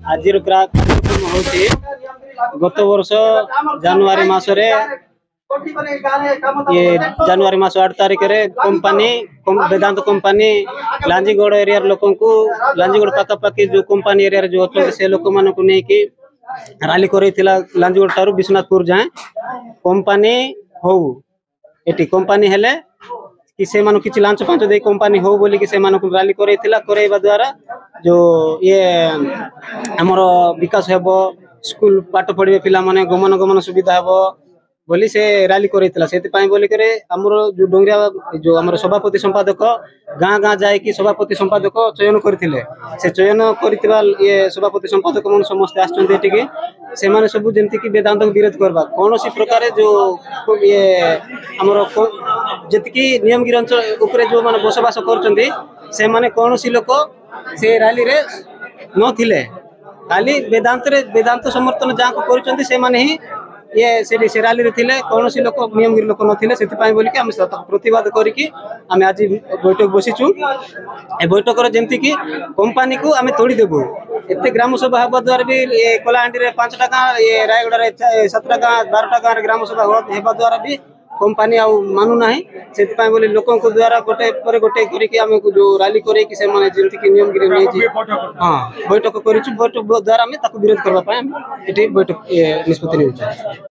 आज कार्यक्रम हूँ गत वर्ष जानुआरी मसरे ये जनवरी मास 8 तारिख रे कंपनी वेदांत कंपनी लांजीगड़ एरिया लोक को लांजीगड़ पाखापाखि जो कंपनी एरिया जो अच्छे से लोक मान को लेकिन रैली कर लांजीगड़ ठारू विश्वनाथपुर जाए कंपनी हो ये कंपनी हेले कि से मानु किछि लांच पांच दे कंपनी हो बोली कि से मानु को रैली करैबा द्वारा जो ये हमर विकास हेबो स्कूल पाठ पढ़िबे पिला माने गमन गमन सुविधा हेबो बोली से रैली करैतला सेति पई बोली करे हमर जो डोंगरिया जो हमर सभापति संपादक गाँ गाँ जाय कि सभापति संपादक चयन करथिले से चयन करथिबा ये सभापति संपादक मन समस्त आछन एटिके से माने सब जेंति कि वेदांत विरोध करबा कोनोसी प्रकार जो ये हमर जतिकी नियमगिरी अंचल उपरे जो माने बसवास करचंदी से माने कोनोसी लोक से रैली रे न थिले खाली वेदांत समर्थन जा को करचंदी से माने ही ये से रैली रे थिले कोनोसी लोक नियमगिरी लोक नथिले सेति पई बोली कि हम प्रतिवाद करी कि हम आज बैठक बसिचु ए बैठक रे जेंति कि कंपनी को हम तोड़ी देबो एते ग्राम सभा हबा द्वारा भी ये कोलाहांडी रे 5 टाका ये रायगढ़ रे 7 टाका 12 टाका रे ग्राम सभा हेबा द्वारा भी कंपनी आ मानु नाही सेति पई बोली लोकन को द्वारा गोटे पर गोटे करी कि हम जो रैली करे कि से माने जेंति कि नियमगिरी नै जी हां बैठक करिछु बैठक द्वारा हम ताको विरोध करबा पई एठी बैठक निष्पत्ति नै